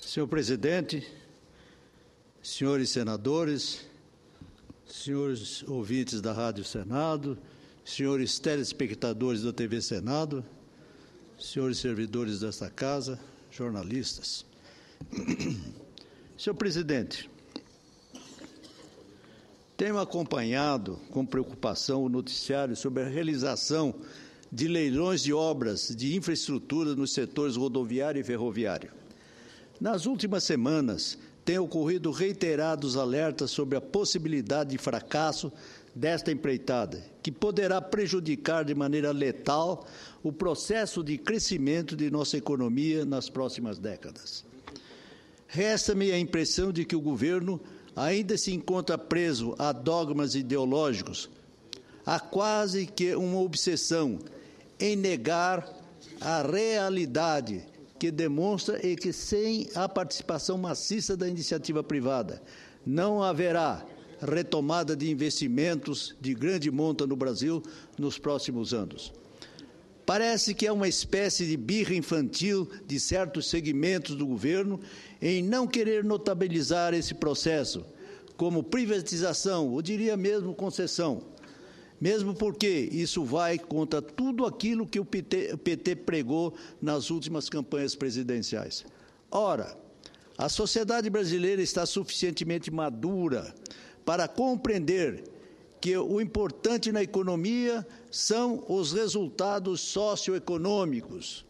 Senhor presidente, senhores senadores, senhores ouvintes da Rádio Senado, senhores telespectadores da TV Senado, senhores servidores desta casa, jornalistas. Senhor presidente, tenho acompanhado com preocupação o noticiário sobre a realização de leilões de obras de infraestrutura nos setores rodoviário e ferroviário. Nas últimas semanas, têm ocorrido reiterados alertas sobre a possibilidade de fracasso desta empreitada, que poderá prejudicar de maneira letal o processo de crescimento de nossa economia nas próximas décadas. Resta-me a impressão de que o governo ainda se encontra preso a dogmas ideológicos, há quase que uma obsessão em negar a realidade que demonstra e que sem a participação maciça da iniciativa privada não haverá retomada de investimentos de grande monta no Brasil nos próximos anos. Parece que é uma espécie de birra infantil de certos segmentos do governo em não querer notabilizar esse processo como privatização, ou diria mesmo concessão, mesmo porque isso vai contra tudo aquilo que o PT pregou nas últimas campanhas presidenciais. Ora, a sociedade brasileira está suficientemente madura para compreender que o importante na economia são os resultados socioeconômicos,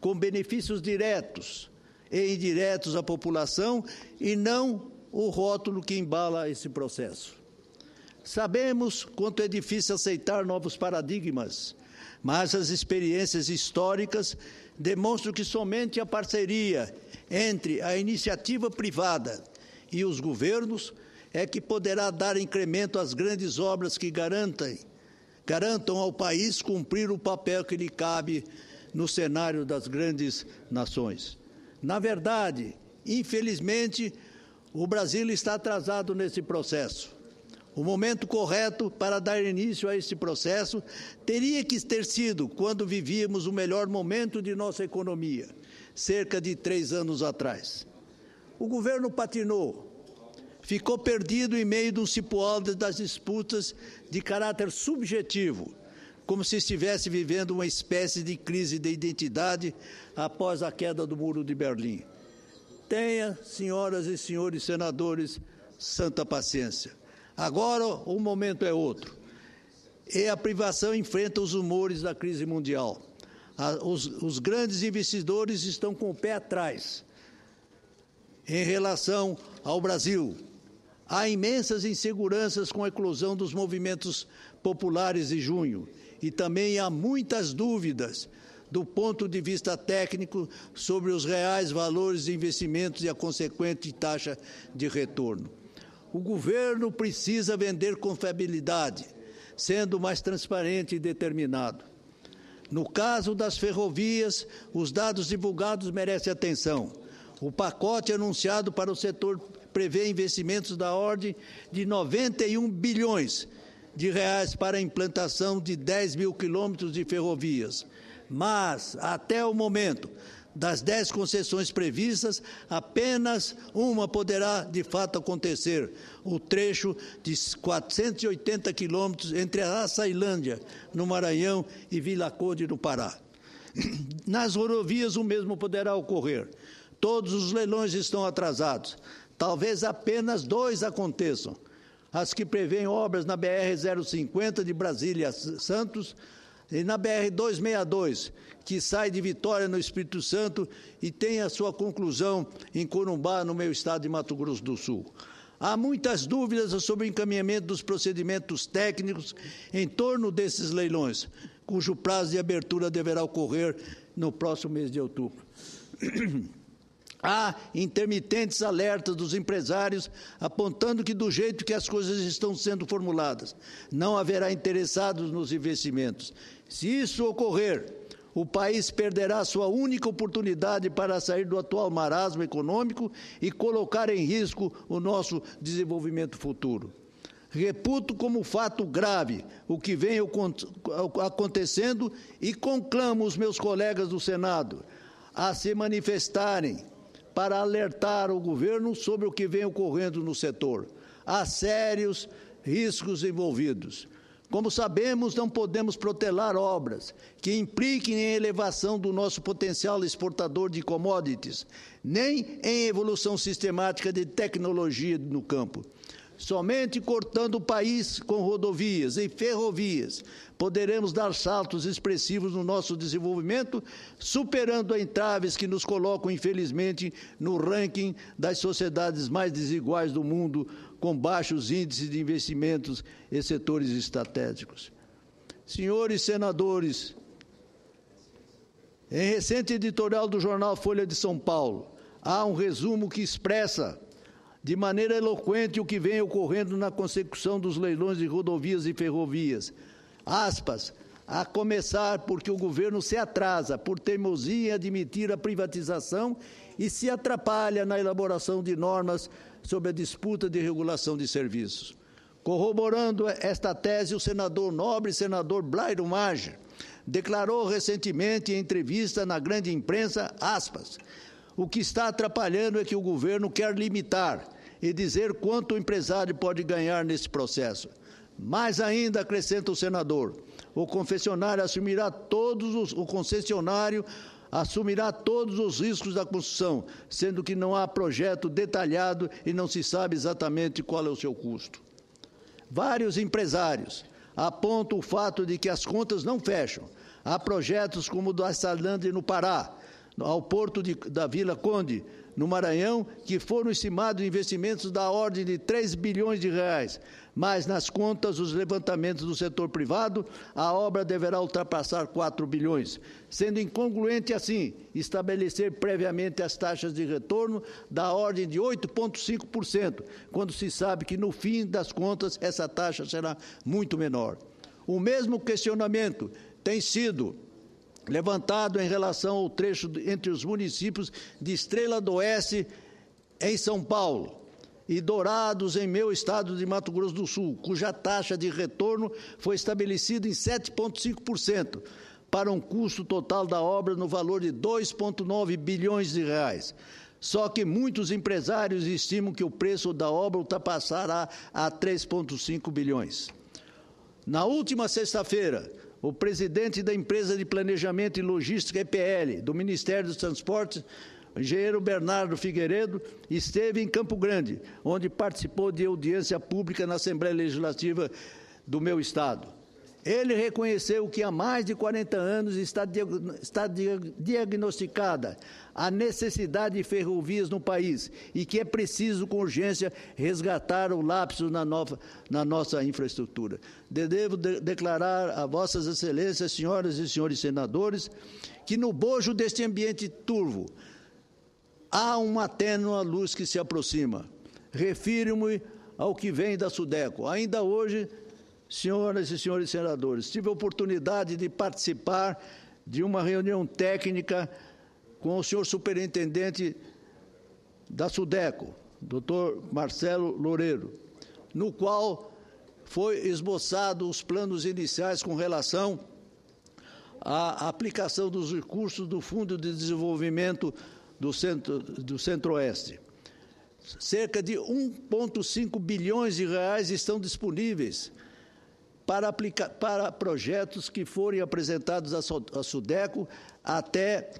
com benefícios diretos e indiretos à população, e não o rótulo que embala esse processo. Sabemos quanto é difícil aceitar novos paradigmas, mas as experiências históricas demonstram que somente a parceria entre a iniciativa privada e os governos é que poderá dar incremento às grandes obras que garantam ao país cumprir o papel que lhe cabe no cenário das grandes nações. Na verdade, infelizmente, o Brasil está atrasado nesse processo. O momento correto para dar início a esse processo teria que ter sido quando vivíamos o melhor momento de nossa economia, cerca de 3 anos atrás. O governo patinou, ficou perdido em meio de um cipoal das disputas de caráter subjetivo, como se estivesse vivendo uma espécie de crise de identidade após a queda do Muro de Berlim. Tenha, senhoras e senhores senadores, santa paciência. Agora o momento é outro. E a privação enfrenta os humores da crise mundial. Os grandes investidores estão com o pé atrás em relação ao Brasil. Há imensas inseguranças com a eclosão dos movimentos populares de junho e também há muitas dúvidas do ponto de vista técnico sobre os reais valores de investimentos e a consequente taxa de retorno. O governo precisa vender confiabilidade, sendo mais transparente e determinado. No caso das ferrovias, os dados divulgados merecem atenção. O pacote anunciado para o setor prevê investimentos da ordem de 91 bilhões de reais para a implantação de 10 mil quilômetros de ferrovias. Mas, até o momento, das 10 concessões previstas, apenas uma poderá, de fato, acontecer, o trecho de 480 quilômetros entre a Açailândia, no Maranhão, e Vila Conde, no Pará. Nas rodovias, o mesmo poderá ocorrer. Todos os leilões estão atrasados. Talvez apenas 2 aconteçam. As que prevêem obras na BR-050 de Brasília a Santos, e na BR-262, que sai de Vitória, no Espírito Santo, e tem a sua conclusão em Corumbá, no meu estado de Mato Grosso do Sul. Há muitas dúvidas sobre o encaminhamento dos procedimentos técnicos em torno desses leilões, cujo prazo de abertura deverá ocorrer no próximo mês de outubro. Há intermitentes alertas dos empresários apontando que, do jeito que as coisas estão sendo formuladas, não haverá interessados nos investimentos. Se isso ocorrer, o país perderá sua única oportunidade para sair do atual marasmo econômico e colocar em risco o nosso desenvolvimento futuro. Reputo como fato grave o que vem acontecendo e conclamo os meus colegas do Senado a se manifestarem para alertar o governo sobre o que vem ocorrendo no setor. Há sérios riscos envolvidos. Como sabemos, não podemos protelar obras que impliquem em elevação do nosso potencial exportador de commodities, nem em evolução sistemática de tecnologia no campo. Somente cortando o país com rodovias e ferrovias poderemos dar saltos expressivos no nosso desenvolvimento, superando entraves que nos colocam, infelizmente, no ranking das sociedades mais desiguais do mundo, com baixos índices de investimentos em setores estratégicos. Senhores senadores, em recente editorial do jornal Folha de São Paulo, há um resumo que expressa de maneira eloquente o que vem ocorrendo na consecução dos leilões de rodovias e ferrovias. Aspas, a começar porque o governo se atrasa por teimosia em admitir a privatização e se atrapalha na elaboração de normas sobre a disputa de regulação de serviços. Corroborando esta tese, o nobre senador Blairo Maggi declarou recentemente em entrevista na grande imprensa, aspas, o que está atrapalhando é que o governo quer limitar e dizer quanto o empresário pode ganhar nesse processo. Mais ainda, acrescenta o senador, o concessionário assumirá todos os riscos da construção, sendo que não há projeto detalhado e não se sabe exatamente qual é o seu custo. Vários empresários apontam o fato de que as contas não fecham. Há projetos como o da Açailândia no Pará, ao porto da Vila Conde, no Maranhão, que foram estimados investimentos da ordem de 3 bilhões de reais, mas nas contas dos levantamentos do setor privado, a obra deverá ultrapassar 4 bilhões, sendo incongruente assim estabelecer previamente as taxas de retorno da ordem de 8,5%, quando se sabe que no fim das contas essa taxa será muito menor. O mesmo questionamento tem sido levantado em relação ao trecho entre os municípios de Estrela do Oeste, em São Paulo, e Dourados, em meu estado de Mato Grosso do Sul, cuja taxa de retorno foi estabelecida em 7,5%, para um custo total da obra no valor de 2,9 bilhões de reais. Só que muitos empresários estimam que o preço da obra ultrapassará a 3,5 bilhões. Na última sexta-feira, o presidente da empresa de planejamento e logística EPL, do Ministério dos Transportes, o engenheiro Bernardo Figueiredo, esteve em Campo Grande, onde participou de audiência pública na Assembleia Legislativa do meu estado. Ele reconheceu que há mais de 40 anos está diagnosticada a necessidade de ferrovias no país e que é preciso, com urgência, resgatar o lapso na nossa infraestrutura. Devo declarar a vossas excelências, senhoras e senhores senadores, que no bojo deste ambiente turvo há uma tênua luz que se aproxima. Refiro-me ao que vem da SUDECO. Ainda hoje, senhoras e senhores senadores, tive a oportunidade de participar de uma reunião técnica com o senhor superintendente da SUDECO, doutor Marcelo Loureiro, no qual foi esboçado os planos iniciais com relação à aplicação dos recursos do Fundo de Desenvolvimento do Centro-Oeste. Cerca de 1,5 bilhões de reais estão disponíveis para projetos que forem apresentados à SUDECO até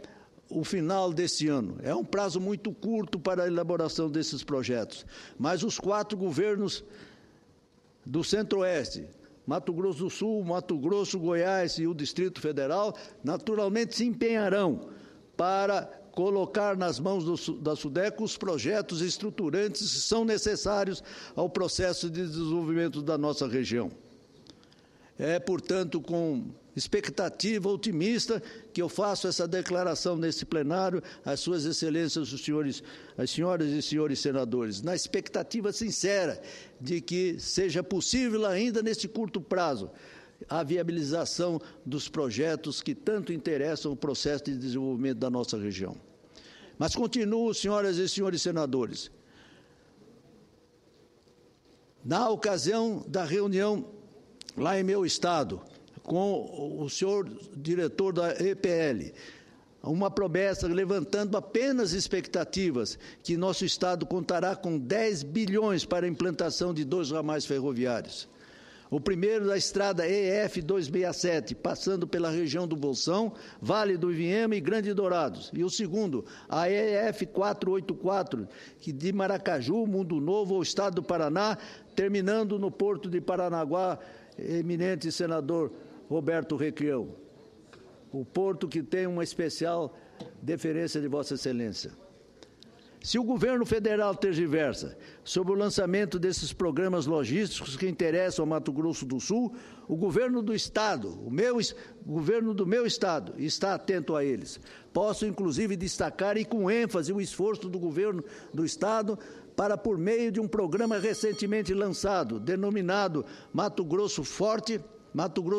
o final deste ano. É um prazo muito curto para a elaboração desses projetos, mas os 4 governos do Centro-Oeste, Mato Grosso do Sul, Mato Grosso, Goiás e o Distrito Federal, naturalmente se empenharão para colocar nas mãos da SUDECO os projetos estruturantes que são necessários ao processo de desenvolvimento da nossa região. É, portanto, com expectativa otimista que eu faço essa declaração nesse plenário às suas excelências, as senhoras e senhores senadores, na expectativa sincera de que seja possível ainda nesse curto prazo a viabilização dos projetos que tanto interessam o processo de desenvolvimento da nossa região. Mas continuo, senhoras e senhores senadores, na ocasião da reunião lá em meu estado, com o senhor diretor da EPL, uma promessa levantando apenas expectativas que nosso Estado contará com 10 bilhões para a implantação de 2 ramais ferroviários. O primeiro da estrada EF 267, passando pela região do Bolsão, Vale do Ivinhema e Grande Dourados. E o segundo, a EF 484, que de Maracaju, Mundo Novo, ao Estado do Paraná, terminando no Porto de Paranaguá, eminente senador Roberto Requião. O porto que tem uma especial deferência de Vossa Excelência. Se o governo federal tergiversa sobre o lançamento desses programas logísticos que interessam ao Mato Grosso do Sul, o governo do Estado, o governo do meu Estado, está atento a eles. Posso, inclusive, destacar e com ênfase o esforço do governo do Estado para, por meio de um programa recentemente lançado, denominado Mato Grosso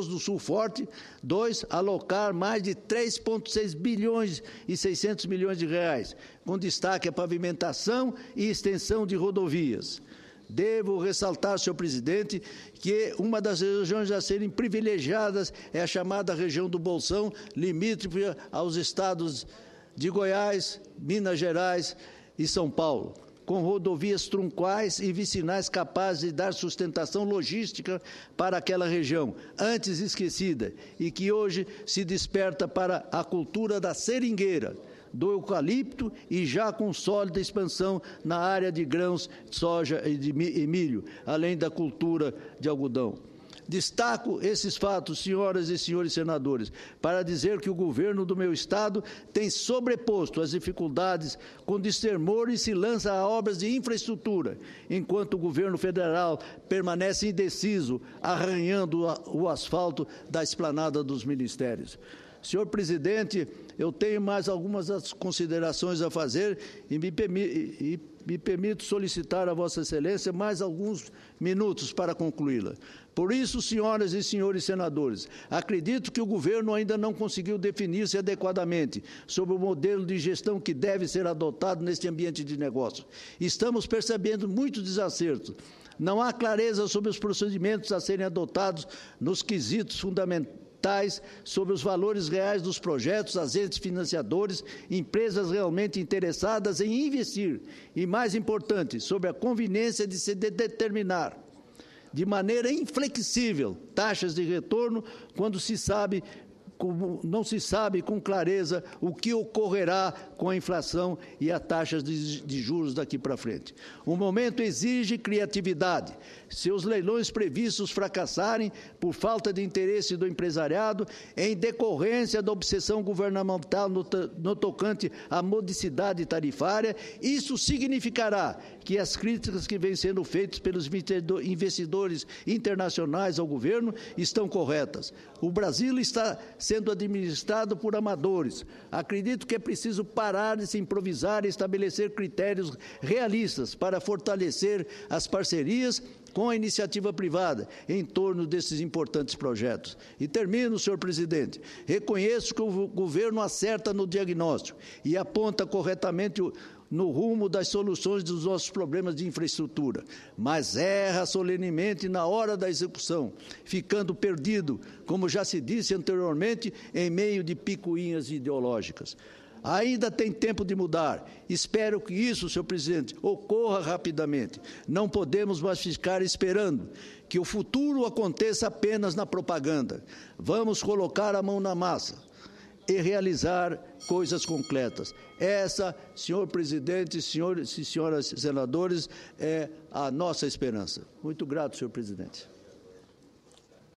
do Sul Forte, 2, alocar mais de 3,6 bilhões e 600 milhões de reais, com destaque à pavimentação e extensão de rodovias. Devo ressaltar, senhor presidente, que uma das regiões a serem privilegiadas é a chamada região do Bolsão, limítrofe aos estados de Goiás, Minas Gerais e São Paulo, com rodovias truncais e vicinais capazes de dar sustentação logística para aquela região, antes esquecida, e que hoje se desperta para a cultura da seringueira, do eucalipto e já com sólida expansão na área de grãos, soja e milho, além da cultura de algodão. Destaco esses fatos, senhoras e senhores senadores, para dizer que o governo do meu Estado tem sobreposto as dificuldades com destemor e se lança a obras de infraestrutura, enquanto o governo federal permanece indeciso, arranhando o asfalto da esplanada dos ministérios. Senhor presidente, eu tenho mais algumas considerações a fazer e me permito solicitar a Vossa Excelência mais alguns minutos para concluí-la. Por isso, senhoras e senhores senadores, acredito que o governo ainda não conseguiu definir-se adequadamente sobre o modelo de gestão que deve ser adotado neste ambiente de negócio. Estamos percebendo muitos desacertos. Não há clareza sobre os procedimentos a serem adotados nos quesitos fundamentais sobre os valores reais dos projetos, agentes financiadores, empresas realmente interessadas em investir e, mais importante, sobre a conveniência de se determinar de maneira inflexível taxas de retorno quando não se sabe com clareza o que ocorrerá com a inflação e as taxas de juros daqui para frente. O momento exige criatividade. Se os leilões previstos fracassarem por falta de interesse do empresariado, em decorrência da obsessão governamental no tocante à modicidade tarifária, isso significará que as críticas que vêm sendo feitas pelos investidores internacionais ao governo estão corretas. O Brasil está sendo administrado por amadores. Acredito que é preciso parar de se improvisar e estabelecer critérios realistas para fortalecer as parcerias com a iniciativa privada em torno desses importantes projetos. E termino, senhor presidente. Reconheço que o governo acerta no diagnóstico e aponta corretamente no rumo das soluções dos nossos problemas de infraestrutura, mas erra solenemente na hora da execução, ficando perdido, como já se disse anteriormente, em meio de picuinhas ideológicas. Ainda tem tempo de mudar. Espero que isso, senhor presidente, ocorra rapidamente. Não podemos mais ficar esperando que o futuro aconteça apenas na propaganda. Vamos colocar a mão na massa e realizar coisas concretas. Essa, senhor presidente, senhores e senhoras senadores, é a nossa esperança. Muito grato, senhor presidente.